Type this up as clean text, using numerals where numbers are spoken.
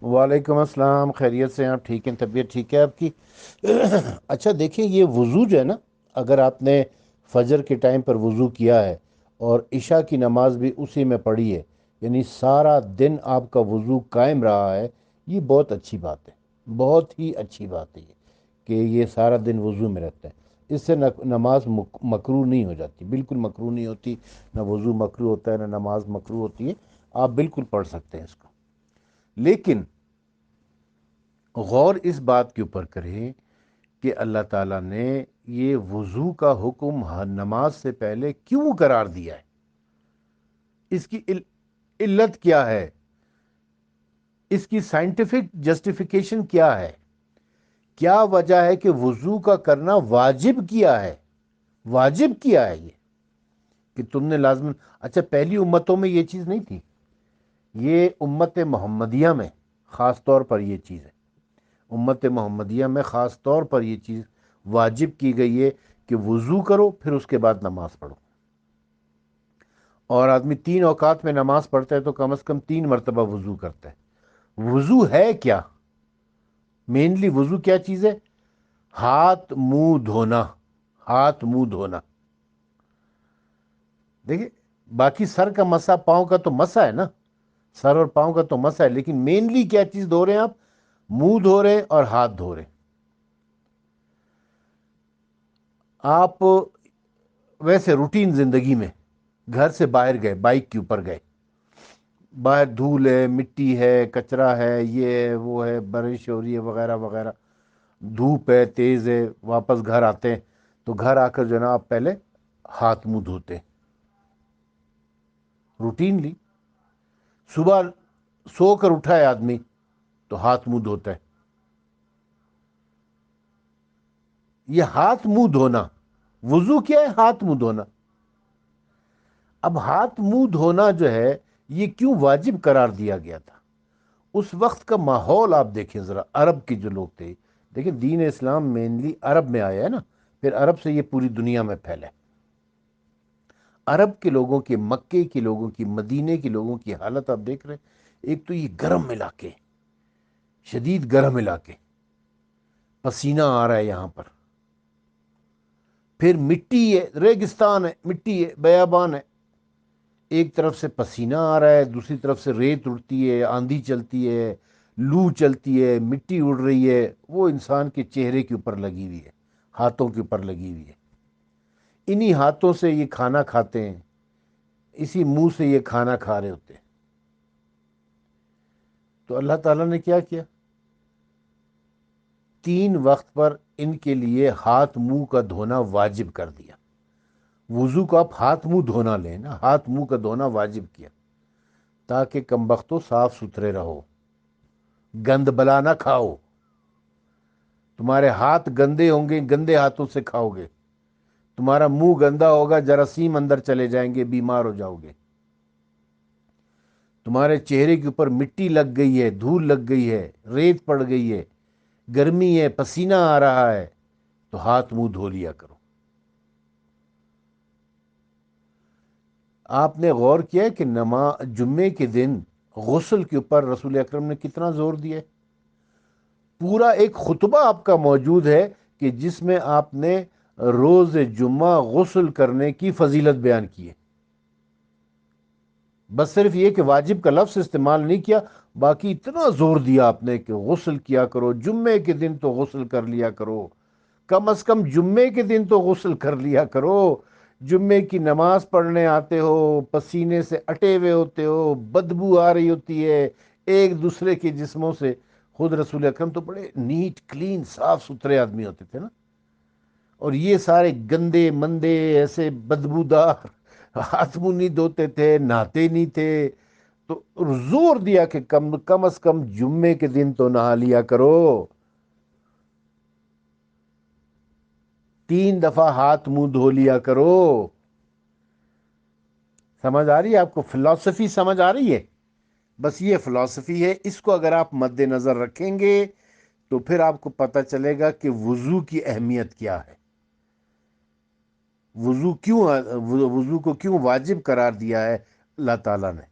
وعلیکم السلام، خیریت سے ہیں آپ؟ ٹھیک ہیں؟ طبیعت ٹھیک ہے آپ کی؟ اچھا دیکھیں، یہ وضو جو ہے نا، اگر آپ نے فجر کے ٹائم پر وضو کیا ہے اور عشاء کی نماز بھی اسی میں پڑھی ہے، یعنی سارا دن آپ کا وضو قائم رہا ہے، یہ بہت اچھی بات ہے، بہت ہی اچھی بات ہے یہ کہ یہ سارا دن وضو میں رہتا ہے۔ اس سے نماز مکروہ نہیں ہو جاتی، بالکل مکروہ نہیں ہوتی، نہ وضو مکروہ ہوتا ہے نہ نماز مکروہ ہوتی ہے، آپ بالکل پڑھ سکتے ہیں اس کو۔ لیکن غور اس بات کے اوپر کریں کہ اللہ تعالیٰ نے یہ وضو کا حکم ہر نماز سے پہلے کیوں قرار دیا ہے؟ اس کی علت کیا ہے؟ اس کی سائنٹیفک جسٹیفیکیشن کیا ہے؟ کیا وجہ ہے کہ وضو کا کرنا واجب کیا ہے؟ واجب کیا ہے یہ کہ تم نے لازم؟ اچھا، پہلی امتوں میں یہ چیز نہیں تھی، یہ امت محمدیہ میں خاص طور پر یہ چیز ہے۔ امت محمدیہ میں خاص طور پر یہ چیز واجب کی گئی ہے کہ وضو کرو پھر اس کے بعد نماز پڑھو۔ اور آدمی 3 اوقات میں نماز پڑھتا ہے تو کم از کم 3 مرتبہ وضو کرتا ہے۔ وضو ہے کیا؟ مینلی وضو کیا چیز ہے؟ ہاتھ منہ دھونا، ہاتھ منہ دھونا۔ دیکھیں، باقی سر کا مسا، پاؤں کا تو مسا ہے نا، سر اور پاؤں کا تو مسا ہے، لیکن مینلی کیا چیز دھو رہے ہیں آپ؟ منہ دھو رہے ہیں اور ہاتھ دھو رہے ہیں۔ آپ ویسے روٹین زندگی میں گھر سے باہر گئے، بائک کے اوپر گئے، باہر دھول ہے، مٹی ہے، کچرا ہے، یہ وہ ہے، بارش ہو رہی ہے وغیرہ وغیرہ، دھوپ ہے، تیز ہے، واپس گھر آتے ہیں تو گھر آ کر جو ہے نا آپ پہلے ہاتھ منہ دھوتے ہیں روٹینلی۔ صبح سو کر اٹھا ہے آدمی تو ہاتھ منہ دھوتا ہے۔ یہ ہاتھ منہ دھونا وضو کیا ہے؟ ہاتھ منہ دھونا۔ اب ہاتھ منہ دھونا جو ہے یہ کیوں واجب قرار دیا گیا تھا؟ اس وقت کا ماحول آپ دیکھیں ذرا، عرب کے جو لوگ تھے، دیکھیں دین اسلام مینلی عرب میں آیا ہے نا، پھر عرب سے یہ پوری دنیا میں پھیلا ہے۔ عرب کے لوگوں کے، مکے کے لوگوں کی، مدینے کے لوگوں کی حالت آپ دیکھ رہے ہیں۔ ایک تو یہ گرم علاقے، شدید گرم علاقے، پسینہ آ رہا ہے یہاں پر، پھر مٹی ہے، ریگستان ہے، مٹی ہے، بیابان ہے، ایک طرف سے پسینہ آ رہا ہے، دوسری طرف سے ریت اڑتی ہے، آندھی چلتی ہے، لو چلتی ہے، مٹی اڑ رہی ہے، وہ انسان کے چہرے کے اوپر لگی ہوئی ہے، ہاتھوں کے اوپر لگی ہوئی ہے۔ انہی ہاتھوں سے یہ کھانا کھاتے ہیں، اسی منہ سے یہ کھانا کھا رہے ہوتے ہیں۔ تو اللہ تعالیٰ نے کیا کیا؟ 3 وقت پر ان کے لیے ہاتھ منہ کا دھونا واجب کر دیا۔ وضو کو آپ ہاتھ منہ دھونا لیں نا، ہاتھ منہ کا دھونا واجب کیا تاکہ کمبختو صاف ستھرے رہو، گند بلا نہ کھاؤ۔ تمہارے ہاتھ گندے ہوں گے، گندے ہاتھوں سے کھاؤ گے، تمہارا منہ گندا ہوگا، جراثیم اندر چلے جائیں گے، بیمار ہو جاؤ گے۔ تمہارے چہرے کے اوپر مٹی لگ گئی ہے، دھول لگ گئی ہے، ریت پڑ گئی ہے، گرمی ہے، پسینہ آ رہا ہے، تو ہاتھ منہ دھو لیا کرو۔ آپ نے غور کیا کہ جمعے کے دن غسل کے اوپر رسول اکرم نے کتنا زور دیا ہے؟ پورا ایک خطبہ آپ کا موجود ہے کہ جس میں آپ نے روز جمعہ غسل کرنے کی فضیلت بیان کی ہے۔ بس صرف یہ کہ واجب کا لفظ استعمال نہیں کیا، باقی اتنا زور دیا آپ نے کہ غسل کیا کرو، جمعے کے دن تو غسل کر لیا کرو، کم از کم جمعے کے دن تو غسل کر لیا کرو۔ جمعے کی نماز پڑھنے آتے ہو، پسینے سے اٹے ہوئے ہوتے ہو، بدبو آ رہی ہوتی ہے ایک دوسرے کے جسموں سے۔ خود رسول اکرم تو بڑے نیٹ کلین صاف ستھرے آدمی ہوتے تھے نا، اور یہ سارے گندے مندے ایسے بدبودار، ہاتھ منہ نہیں دھوتے تھے، نہاتے نہیں تھے۔ تو زور دیا کہ کم از کم جمعے کے دن تو نہا لیا کرو، 3 دفعہ ہاتھ منہ دھو لیا کرو۔ سمجھ آ رہی ہے آپ کو؟ فلسفی سمجھ آ رہی ہے؟ بس یہ فلسفی ہے، اس کو اگر آپ مد نظر رکھیں گے تو پھر آپ کو پتہ چلے گا کہ وضو کی اہمیت کیا ہے، وضو کو کیوں واجب قرار دیا ہے اللہ تعالیٰ نے۔